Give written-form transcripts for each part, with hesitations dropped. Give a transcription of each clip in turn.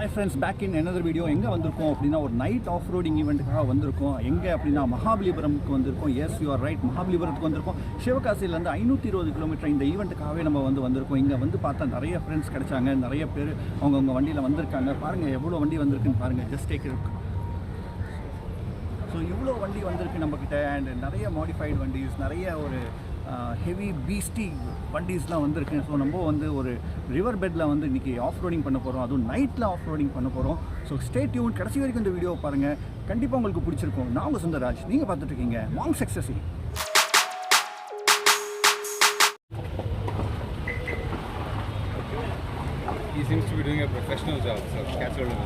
Hi friends, back in another video. எங்கே வந்திருக்கோம் அப்படின்னா ஒரு நைட் ஆஃப் ரோடிங் ஈவெண்ட்டுக்காக வந்திருக்கோம். எங்கே அப்படின்னா மகாபலிபுரம்க்கு வந்திருக்கோம். எஸ், யூ ஆர் ரைட், மகாபலிபுரத்துக்கு வந்திருக்கோம். சிவகாசியிலேருந்து 520 கிலோமீட்டர் இந்த ஈவெண்ட்டுக்காகவே நம்ம வந்திருக்கோம். இங்கே வந்து பார்த்தா நிறைய ஃப்ரெண்ட்ஸ் கிடைச்சாங்க, நிறைய பேர் அவங்கவுங்க வண்டியில் வந்திருக்காங்க. பாருங்கள் எவ்வளோ வண்டி வந்திருக்குன்னு பாருங்கள், ஜஸ்ட் டேக் இட். ஸோ இவ்வளோ வண்டி வந்திருக்கு நம்மக்கிட்ட. அண்ட் நிறைய மாடிஃபைடு வண்டிஸ், நிறைய ஒரு ஹெவி பீஸ்டி வண்டிஸ்லாம் வந்திருக்கு. ஸோ நம்ம வந்து ஒரு ரிவர் பெட்டில் வந்து இன்றைக்கி ஆஃப் ரோடிங் பண்ண போகிறோம், அதுவும் நைட்டில் ஆஃப் ரோடிங் பண்ண போகிறோம். ஸோ ஸ்டே டியூன், கடைசி வரைக்கும் இந்த வீடியோ பாருங்கள், கண்டிப்பாக உங்களுக்கு பிடிச்சிருக்கும். நான் உங்கள் சுந்தர்ராஜ், நீங்கள் பார்த்துட்ருக்கீங்க monks எக்ஸஸி. He seems to be doing a professional job, so capture him.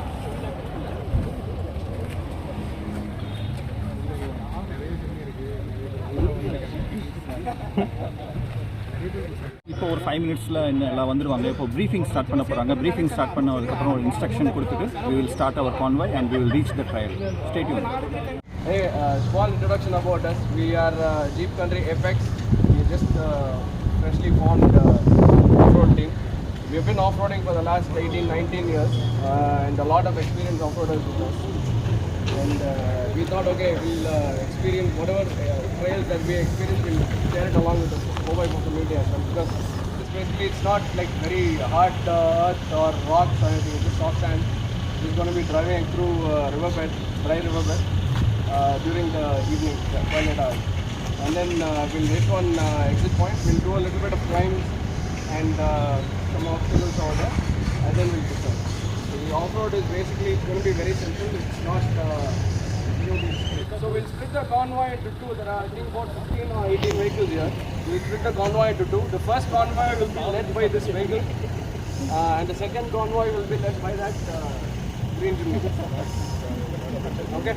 இப்போ ஒரு 5 மினிட்ஸில் எல்லாம் வந்துடுவாங்க. இப்போ ப்ரீஃபிங் ஸ்டார்ட் பண்ண போகிறாங்க. ப்ரீஃபிங் ஸ்டார்ட் பண்ணதுக்கப்புறம் ஒரு இன்ஸ்ட்ரக்ஷன் கொடுத்துட்டு we will start our convoy and we will reach the trail. Stay tuned. Hey, small introduction about us. We are Jeep Country Apex. We just freshly formed off-road team. We have been off-roading for the last 18-19 years and a lot of experience off-roaders with us. And we thought, okay, we'll experience whatever trails that we experience, we'll share it along with the mobile social media as well, because it's not like very hard earth or rocks or anything, it's just soft sand. We're going to be driving through riverbed, dry riverbed during the evening, twilight hours. And then we'll hit one exit point, we'll do a little bit of climbs and some obstacles over there, and then we'll return. The off-road is basically going to be very simple. It's not so we'll split the convoy into two. There are I think about 15 or 18 vehicles here. We'll split the convoy into two. The first convoy will be led by this vehicle and the second convoy will be led by that green Jimny. Okay.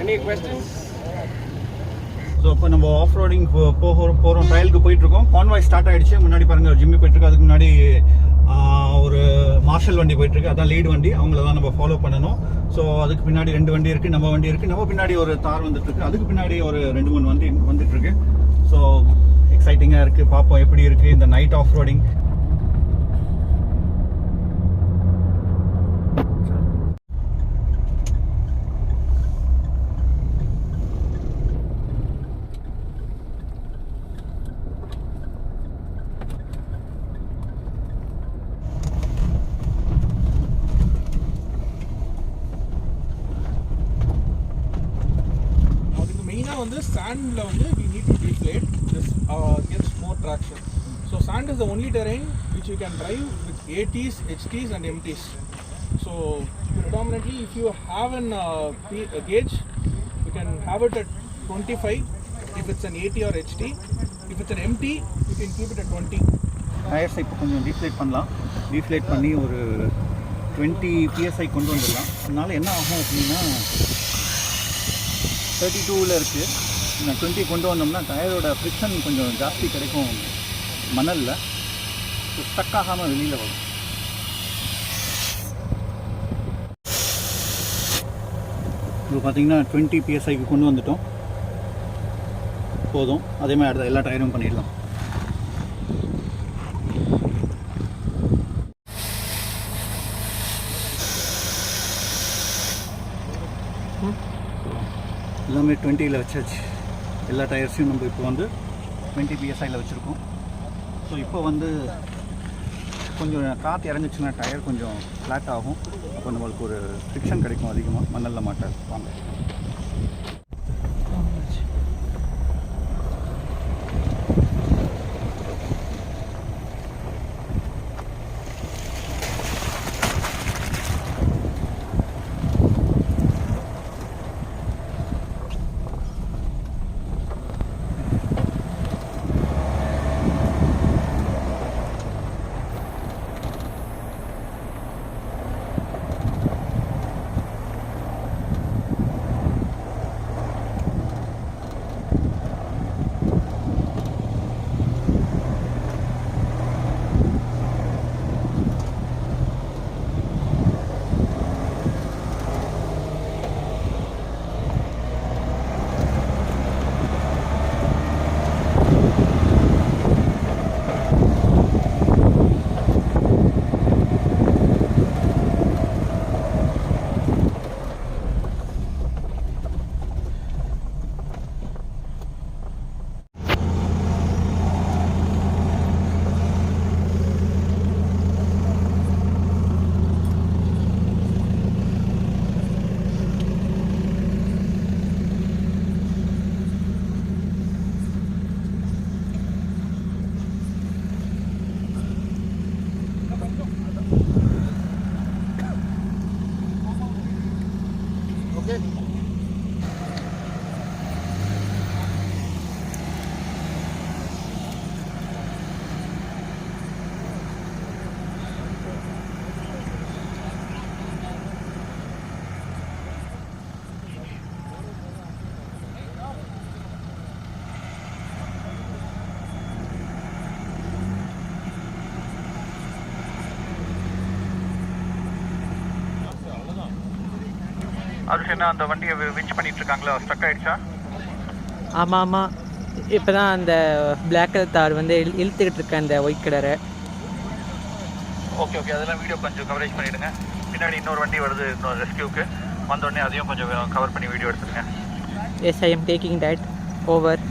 Any questions? So இப்போ நம்ம of roading போகிறோம், ட்ரையலுக்கு போயிட்டுருக்கோம். Convoy start ஆகிடுச்சு. முன்னாடி பாருங்கள் ஒரு Jimmy போயிட்டுருக்கு, அதுக்கு முன்னாடி ஒரு மார்ஷல் வண்டி போயிட்டுருக்கு, அதான் லீட் வண்டி, அவங்கள தான் நம்ம ஃபாலோ பண்ணணும். ஸோ அதுக்கு பின்னாடி 2 வண்டி இருக்குது, நம்ம வண்டி இருக்குது, நம்ம பின்னாடி ஒரு தார் வந்துட்டுருக்கு, அதுக்கு பின்னாடி ஒரு 2-3 வண்டி வந்துட்டுருக்கு. ஸோ எக்ஸைட்டிங்காக இருக்குது, பார்ப்போம் எப்படி இருக்குது இந்த நைட் ஆஃப் ரோடிங். வந்து sandல வந்து we need to deflate this gets more traction. So sand is the only terrain which you can drive with ATs, HTs and MTs. So predominantly if you have a gauge, you can have it at 25 if it's an AT or HT. If it's an MT, you can keep it at 20. டயர்ஸை இப்போ கொஞ்சம் deflate பண்ணலாம். Deflate பண்ணி ஒரு 20 PSI கொண்டு வந்துடலாம். அதனால என்ன ஆகும் அப்படின்னா 32ல் இருக்குது, நான் 20 கொண்டு வந்தோம்னா டயரோட ஃப்ரிக்ஷன் கொஞ்சம் ஜாஸ்தி கிடைக்கும் மணலில், ஸ்டக் ஆகாமல் வெளியில் வரும். இப்போ பார்த்தீங்கன்னா 20 PSIக்கு கொண்டு வந்துட்டோம், போதும். அதே மாதிரி எல்லா டயரும் பண்ணிடலாம். எல்லாமே 20ல் வச்சாச்சு. எல்லா டயர்ஸையும் நம்ம இப்போ வந்து 20 PSIயில் வச்சுருக்கோம். ஸோ இப்போ வந்து கொஞ்சம் காற்று இறங்குச்சுன்னா டயர் கொஞ்சம் ஃப்ளாட் ஆகும், அப்போ நம்மளுக்கு ஒரு ஃப்ரிக்ஷன் கிடைக்கும் அதிகமாக, மணலில் மாட்டாது. வாங்க. அது என்ன அந்த வண்டியை விஞ்ச் பண்ணிட்டு இருக்காங்களா, ஸ்ட்ரக் ஆயிடுச்சா? ஆமாம் ஆமாம், இப்போ தான் அந்த பிளாக் கலர் தார் வந்து இழுத்துக்கிட்டு இருக்கேன் அந்த ஒயிட் கலரை. ஓகே, அதெல்லாம் வீடியோ கொஞ்சம் கவரேஜ் பண்ணிவிடுங்க. பின்னாடி இன்னொரு வண்டி வருது, இன்னொரு ரெஸ்கியூக்கு வந்தோடனே அதையும் கொஞ்சம் கவர் பண்ணி வீடியோ எடுத்துருங்க. Yes, I am taking that over.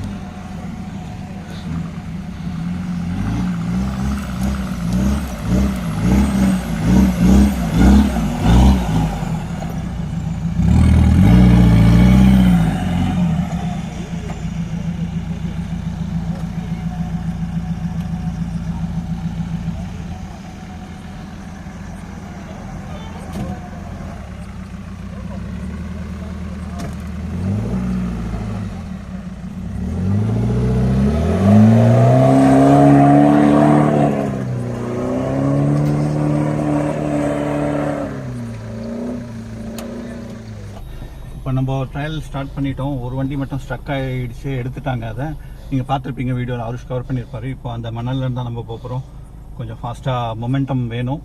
இப்போ நம்ம ட்ரையல் ஸ்டார்ட் பண்ணிட்டோம். ஒரு வண்டி மட்டும் ஸ்ட்ரக் ஆகிடுச்சு, எடுத்துட்டாங்க. அதை நீங்கள் பார்த்துருப்பீங்க வீடியோவில், அருஷ் கவர் பண்ணியிருப்பார். இப்போ அந்த மணல்லேருந்து தான் நம்ம போகிறோம். கொஞ்சம் ஃபாஸ்ட்டாக மொமெண்டம் வேணும்,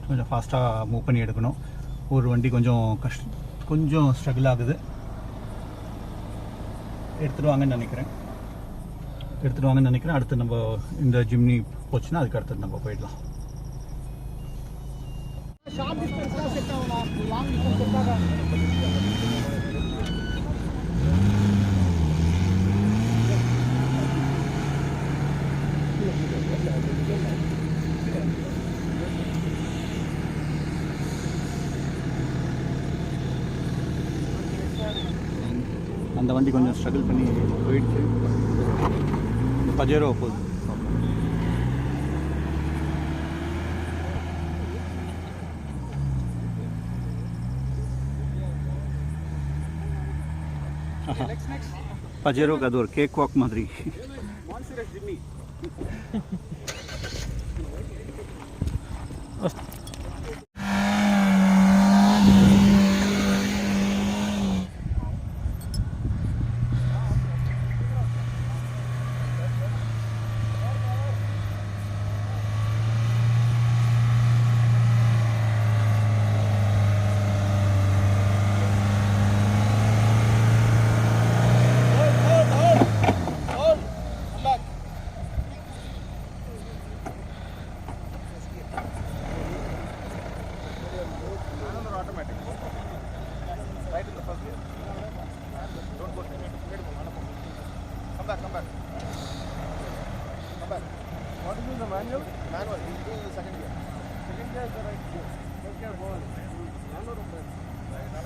கொஞ்சம் ஃபாஸ்ட்டாக மூவ் பண்ணி எடுக்கணும். ஒரு வண்டி கொஞ்சம் ஸ்ட்ரகிள் ஆகுது. எடுத்துடுவாங்கன்னு நினைக்கிறேன். அடுத்து நம்ம இந்த ஜிம்னி போச்சுன்னா அதுக்கு அடுத்தது நம்ம போயிடலாம். அந்த வண்டி கொஞ்சம் ஸ்ட்ரகிள் பண்ணி போயிடுச்சு. பஜேரோ போகுது. பஜேரோக்கு அது ஒரு கேக் வாக் மாதிரி. What is the manual? Manual. This is the second gear. Second gear is the right gear. First gear forward. Manual or right?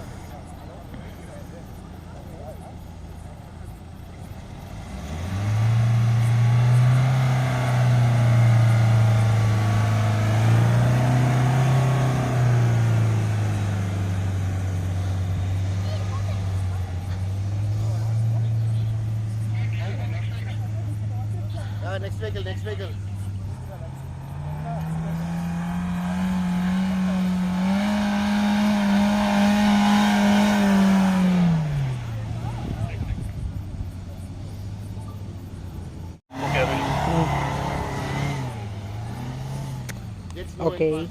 Next vehicle. Okay.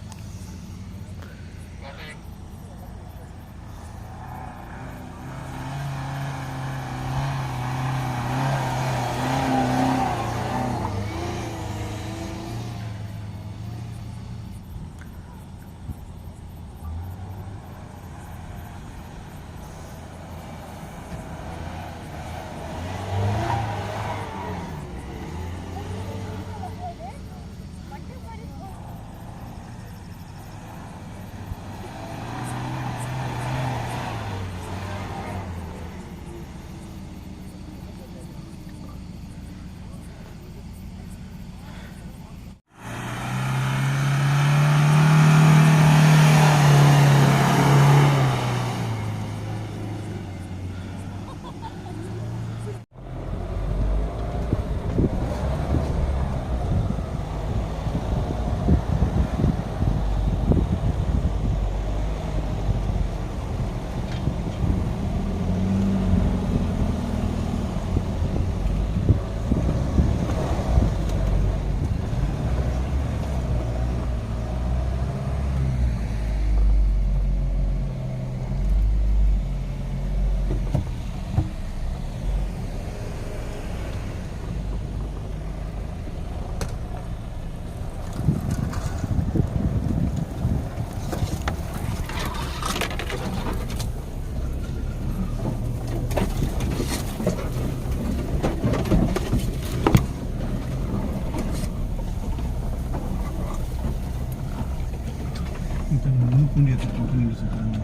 Poondi எடுத்துருக்கோம் பூண்டி சுற்றுறாங்க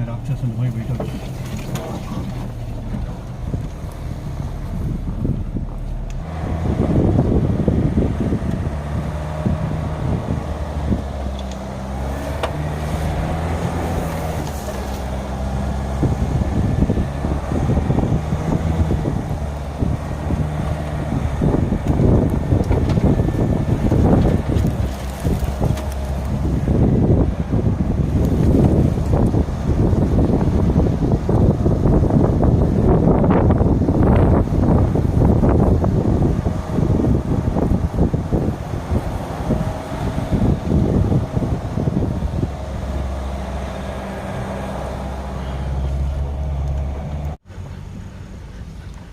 ராட்சஸ் அந்த மாதிரி போயிட்டு வரும்.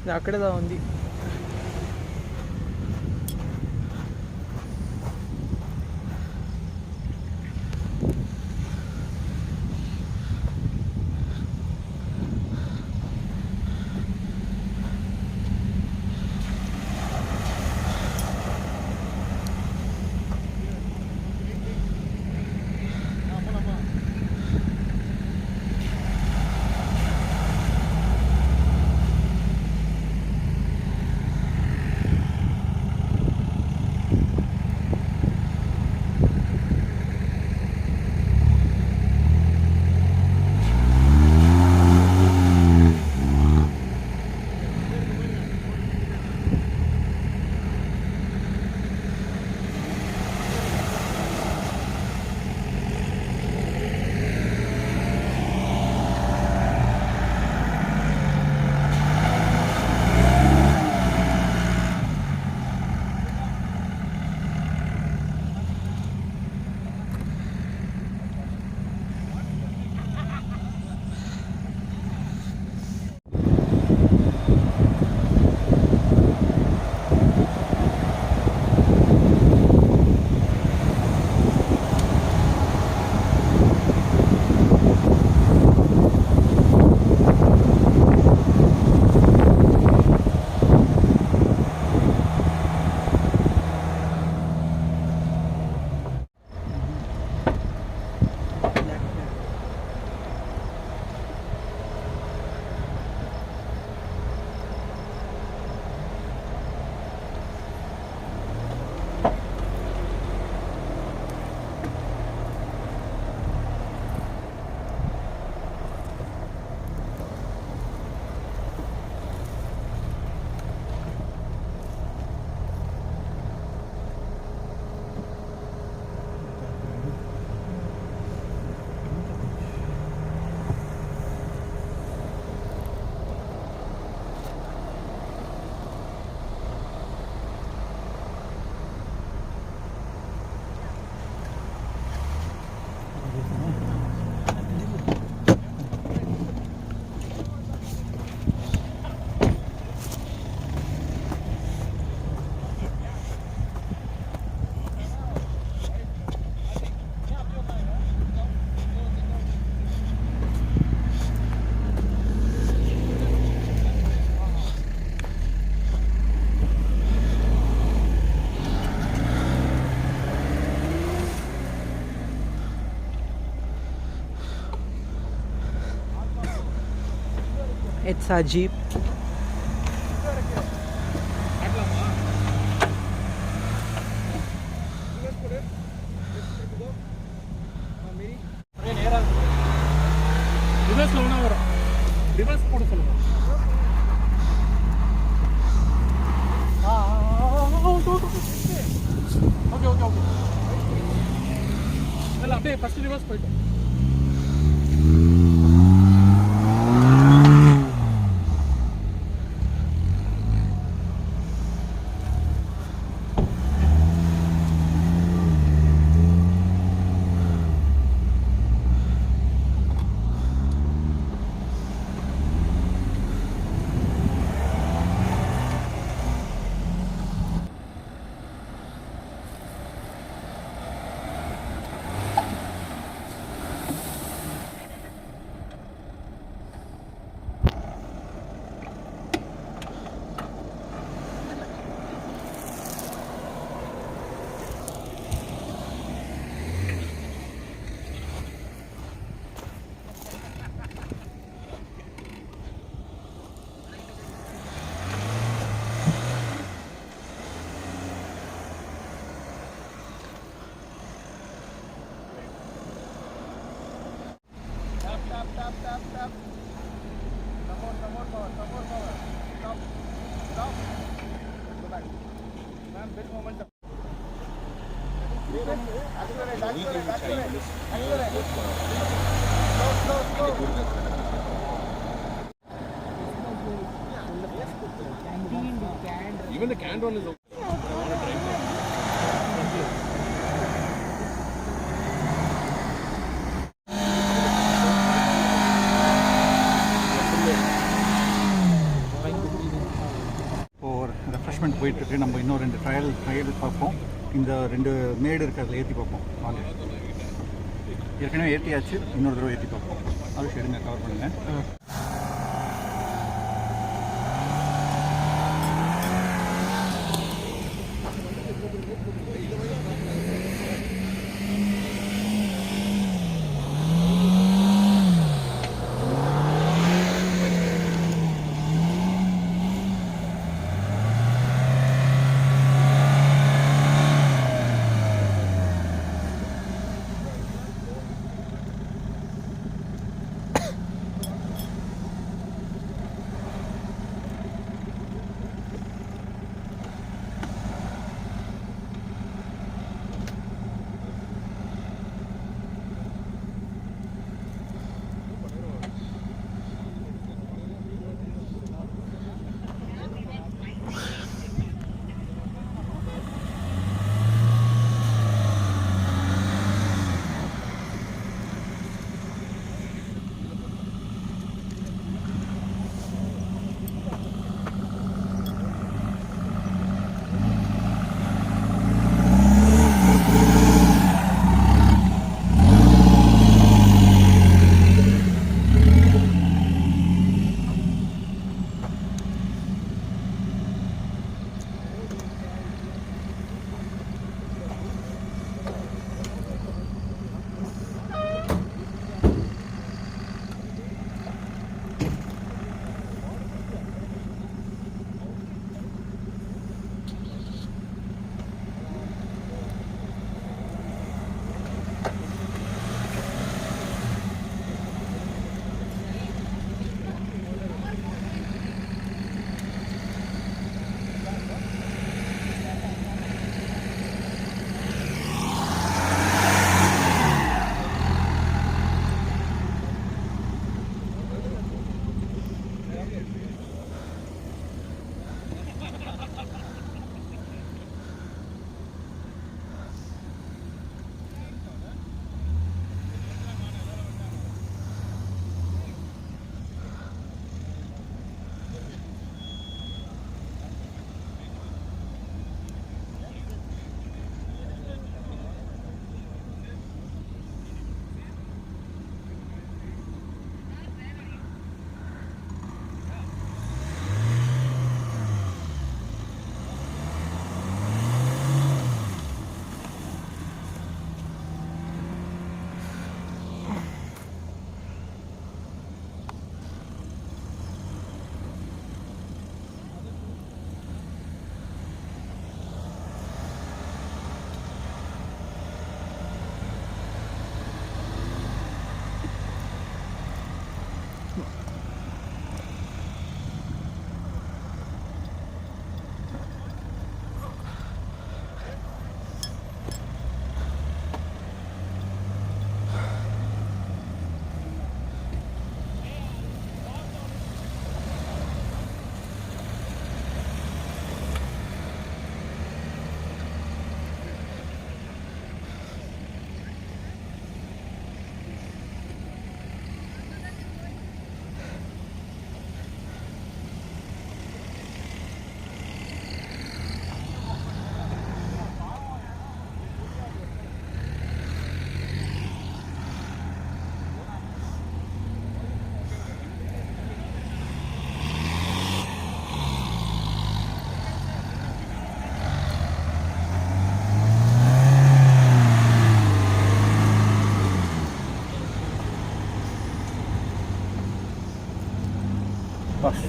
ఇది అక్కడదా ఉంది. It's a jeep. ரிவர்ஸ்ல ஒன்றா வரும். ரிவர்ஸ் போட சொல்லுங்க. Okay okay okay. இல்லை அப்படியே ஃபர்ஸ்ட் ரிவர்ஸ் போயிட்டோம். Even the canned one is okay. ஒரு ரெஃப்ரெஷ்மெண்ட் போயிட்டுருக்கு. நம்ம இன்னும் 2 ட்ரையல் பார்ப்போம். இந்த 2 மேடு இருக்கிறதுல ஏற்றி பார்ப்போம் வாங்க. ஏற்கனவே ஏற்றியாச்சு, இன்னொரு தடவை ஏற்றி பார்ப்போம். அது எடுங்க, கவர் பண்ணுங்கள்.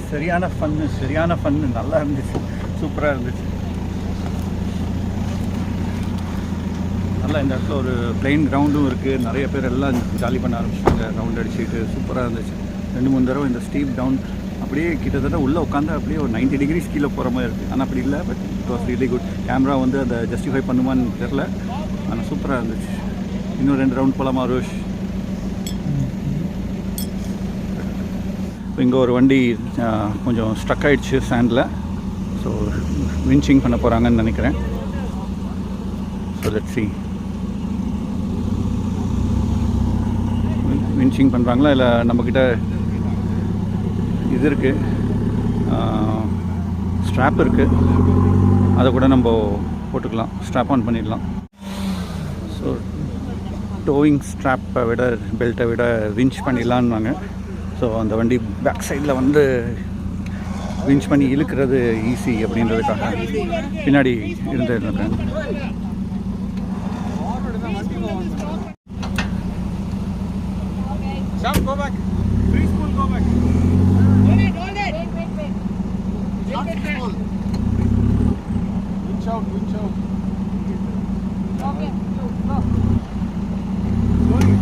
சரியான ஃபன்னு நல்லா இருந்துச்சு, சூப்பராக இருந்துச்சு. நல்லா இந்த இடத்துல ஒரு பிளெயின் கிரவுண்டும் இருக்குது, நிறைய பேர் எல்லாம் ஜாலி பண்ண ஆரம்பிச்சிட்டாங்க, ரவுண்ட் அடிச்சுட்டு சூப்பராக இருந்துச்சு. 2-3 தடவை இந்த ஸ்டீப் டவுன் அப்படியே கிட்டத்தட்ட உள்ளே உட்காந்து அப்படியே ஒரு 90 degrees கீழே போகிற மாதிரி இருக்குது. ஆனால் அப்படி இல்லை, but it was really good. Camera வந்து அதை ஜஸ்டிஃபை பண்ணுமான்னு தெரில, ஆனால் சூப்பராக இருந்துச்சு. இன்னும் 2 ரவுண்ட் போகலாமா ரோஷ்? இங்கே ஒரு வண்டி கொஞ்சம் ஸ்ட்ரக் ஆகிடுச்சு சாண்டில். ஸோ வின்ச்சிங் பண்ண போகிறாங்கன்னு நினைக்கிறேன். So let's see. வின்ச்சிங் பண்ணுறாங்களா இல்லை நம்மக்கிட்ட இது இருக்குது, ஸ்ட்ராப் இருக்குது, அதை கூட நம்ம போட்டுக்கலாம், ஸ்ட்ராப் ஆன் பண்ணிடலாம். ஸோ டோவிங் ஸ்ட்ராப்பை விட பெல்ட்டை விட வின்ச் பண்ணிடலான்னாங்க. ஸோ அந்த வண்டி பேக் சைடில் வந்து வின்ச் பண்ணி இழுக்கிறது ஈஸி அப்படின்றதுக்காக பின்னாடி இருந்துருக்கேன். Sam, go back. Free spool, go back. Winch out, winch out. Okay, go. Slowly.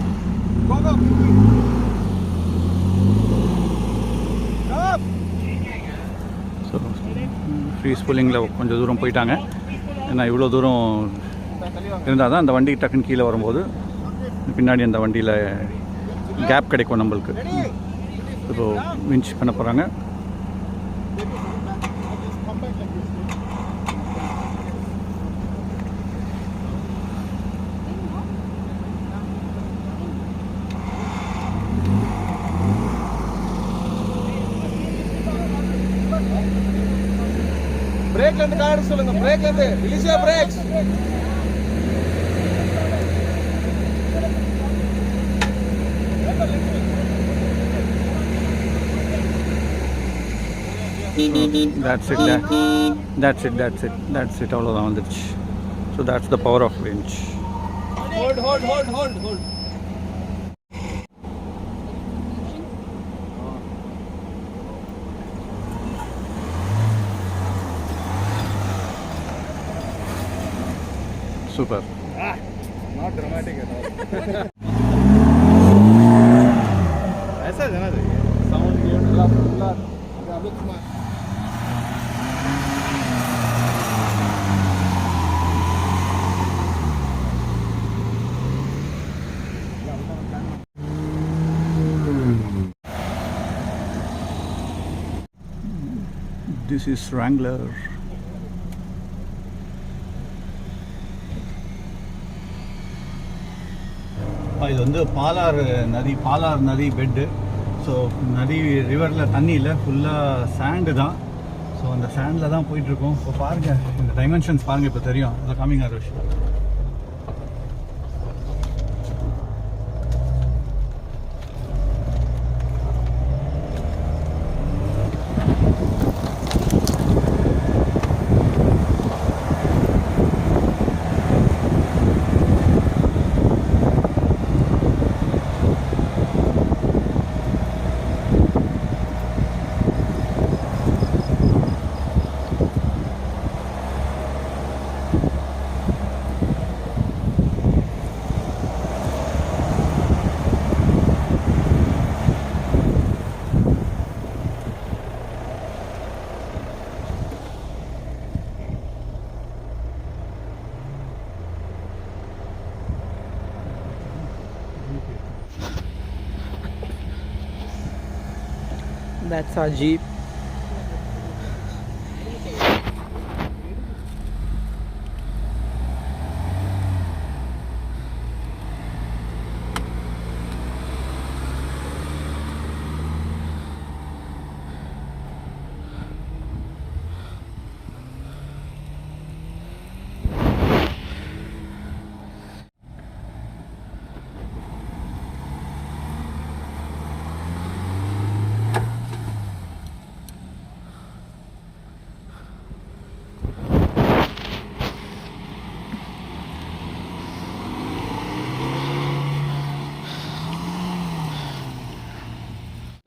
Go, go. Stop. So free ஸ்பூலிங்கில் கொஞ்சம் தூரம் போயிட்டாங்க. ஏன்னா இவ்வளோ தூரம் இருந்தால் தான் அந்த வண்டி டக்குன்னு கீழே வரும்போது பின்னாடி அந்த வண்டியில் கேப் கிடைக்கும் நம்மளுக்கு. ஸோ வின்ச் பண்ண போகிறாங்க. Brake and the car சொல்லுங்க. Brake and release your brakes. That's it. அவ்வளோதான் வந்துடுச்சு. So that's the power of winch. Hold. Super. Not dramatic at all. ऐसा है ना ये sound good. This is Wrangler. இது வந்து பாலார் நதி பெட்டு. ஸோ நதி ரிவரில் தண்ணி இல்லை, ஃபுல்லாக சாண்டு தான். ஸோ அந்த சாண்டில் தான் போயிட்டுருக்கோம். இப்போ பாருங்கள், இந்த டைமென்ஷன்ஸ் பாருங்கள், இப்போ தெரியும். அதை காமிங்க ரோஷ். That's our Jeep.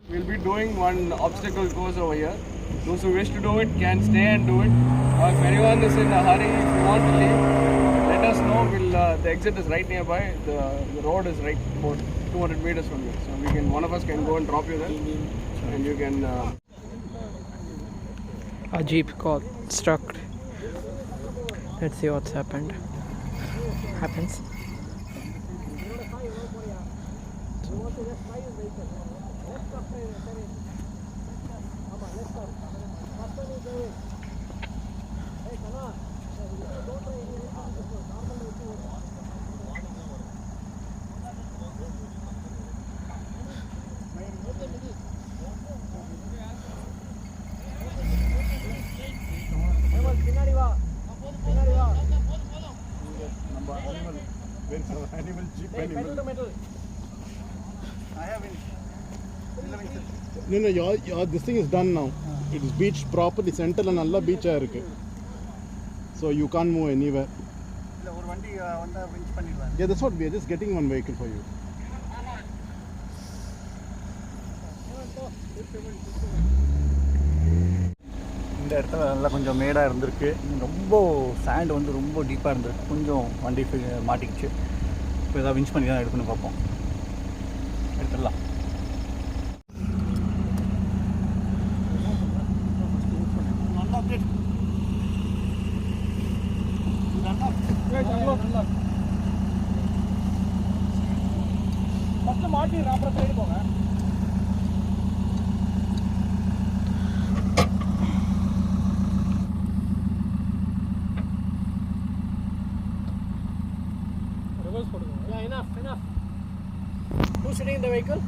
We'll be doing one obstacle course over here. Those who wish to do it can stay and do it. If anyone is in a hurry, if you want to leave, let us know. The exit is right nearby. The road is right about 200 meters from here. So one of us can go and drop you there, and you can a jeep got stuck. Let's see what's happens. No, your this thing is done now. It is beached properly. Center la nalla beach ah irukku. So you can't move anywhere. இல்ல ஒரு வண்டி வந்தா winch பண்ணிடுவாங்க. Yeah, that's what we are just getting one vehicle for you. இந்த இடத்துல நல்லா கொஞ்சம் மேடாக இருந்திருக்கு, ரொம்ப சாண்ட் வந்து ரொம்ப டீப்பாக இருந்திருக்கு, கொஞ்சம் வண்டி மாட்டிக்கிச்சு. இப்போ ஏதாவது விஞ்ச் பண்ணி தான் எடுக்கணும், பார்ப்போம். எடுத்துடலாம். ஃபஸ்ட்டு மாட்டிடுறேன், அப்புறம் சைடு போங்க. Enough. Who's sitting in the vehicle?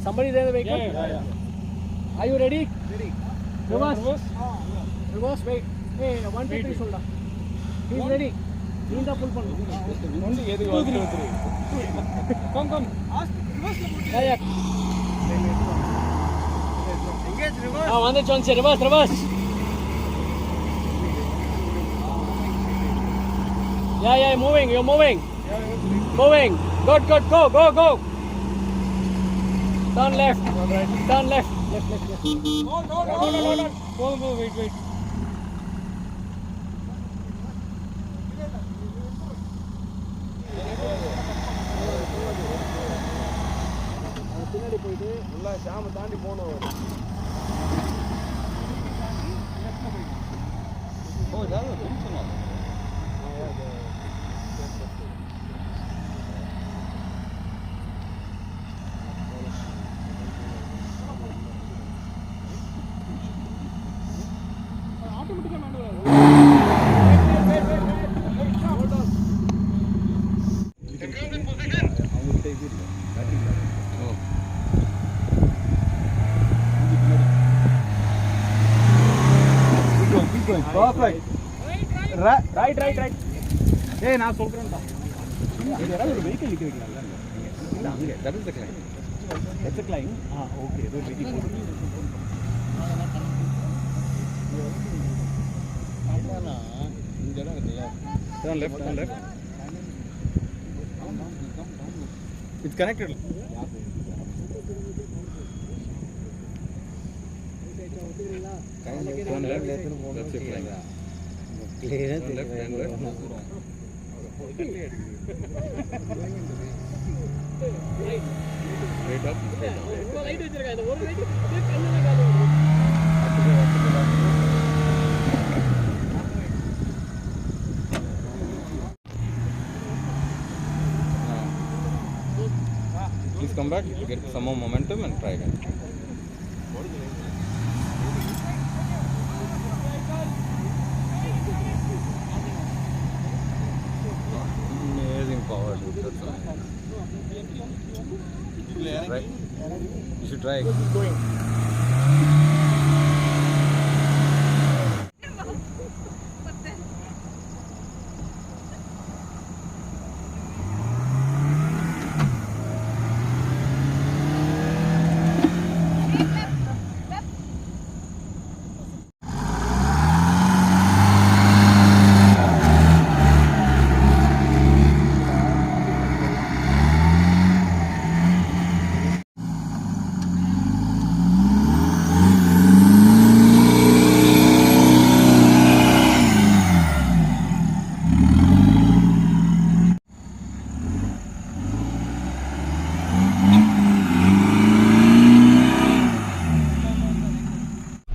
Somebody there in the vehicle? Yeah. Are you ready? Ready. Reverse. Wait. Hey, 1, 2, 3 shoulder. He's ready. He's the pull pannu. Only edhu 1, 2, 3. Come. Ask reverse la put. Yeah. Engage reverse. Vandu reverse. Yeah, you're moving. Moving. Good. Go. Turn left. Turn left. Left. No. Go. Wait. பின்னாடி போயிட்டு நல்லா ஷாம தாண்டி போகணும். ஓ இதாவது சொன்னாங்க. Perfect. Right. ஏய் நான் சொல்றேன்டா. இது யாராவது ஒரு வெஹிக்கிள் நிக்க வைக்கலாம்ல? இல்ல அங்க that is the climb. That's a climb. Okay. இது வெஹிக்கிள் ஆமானா இந்த இடம் இருக்குல்ல. Turn left. It's connected. Turn left. That's it. Clear. Turn left. Straight up. Light வச்சிருக்காங்க. இந்த ஒரு லைட் கண்ணுல காது வருது. Please come back, get some more momentum and try again. Amazing power, dude. That's amazing. Right? You should try again.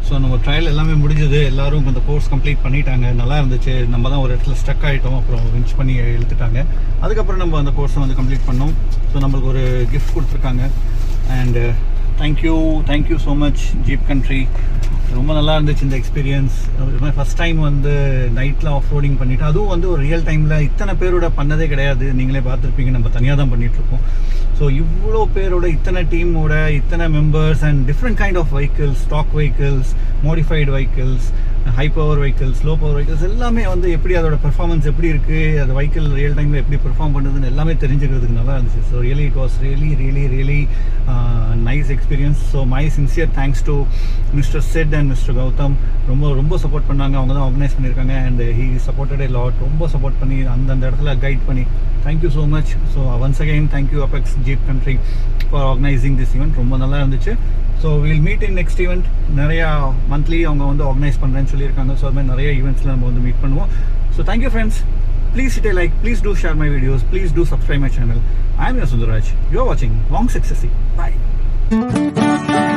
So நம்ம trial எல்லாமே முடிஞ்சது, எல்லோரும் இந்த கோர்ஸ் கம்ப்ளீட் பண்ணிட்டாங்க, நல்லா இருந்துச்சு. நம்ம தான் ஒரு இடத்துல ஸ்டக் ஆகிட்டோம், அப்புறம் வின்ச் பண்ணி இழுத்துட்டாங்க. அதுக்கப்புறம் நம்ம அந்த கோர்ஸை வந்து கம்ப்ளீட் பண்ணோம். ஸோ நம்மளுக்கு ஒரு கிஃப்ட் கொடுத்துருக்காங்க. And thank you so much jeep country. ரொம்ப நல்லா இருந்துச்சு இந்த எக்ஸ்பீரியன்ஸ். ஃபஸ்ட் டைம் வந்து நைட்டில் ஆஃப் ரோடிங் பண்ணிவிட்டு, அதுவும் வந்து ஒரு ரியல் டைமில் இத்தனை பேரோட பண்ணதே கிடையாது. நீங்களே பார்த்துருப்பீங்க, நம்ம தனியாக தான் பண்ணிகிட்ருக்கோம். ஸோ இவ்வளோ பேரோட, இத்தனை டீமோட, இத்தனை members and different kind of vehicles, stock vehicles, modified vehicles, high power vehicles, low power vehicles எல்லாமே வந்து எப்படி அதோட பெர்ஃபார்மன்ஸ் எப்படி இருக்குது, அந்த வெஹிக்கிள் ரியல் டைமில் எப்படி பெர்ஃபார்ம் பண்ணுதுன்னு எல்லாமே தெரிஞ்சுக்கிறதுக்கு நல்லா இருந்துச்சு. So really it was really nice experience. So my sincere thanks to mister Sid and mister Gautam. ரொம்ப சப்போர்ட் பண்ணாங்க. அவங்க தான் ஆர்கனைஸ் பண்ணியிருக்காங்க. And he supported a lot. ரொம்ப சப்போர்ட் பண்ணி அந்த இடத்துல கைட் பண்ணி thank you so much. So once again thank you Apex Jeep Country for organising this event. ரொம்ப நல்லா இருந்துச்சு. So will meet in next event. நிறையா மந்த்லி அவங்க வந்து ஆர்கனைஸ் பண்ணுறேன்னு சொல்லியிருக்காங்க. ஸோ அது மாதிரி நிறைய ஈவெண்ட்ஸில் நம்ம வந்து மீட் பண்ணுவோம். So thank you friends. Please hit a like, please do share my videos, please do subscribe my channel. I am your Sundaraj. You are watching Long Successy. Bye.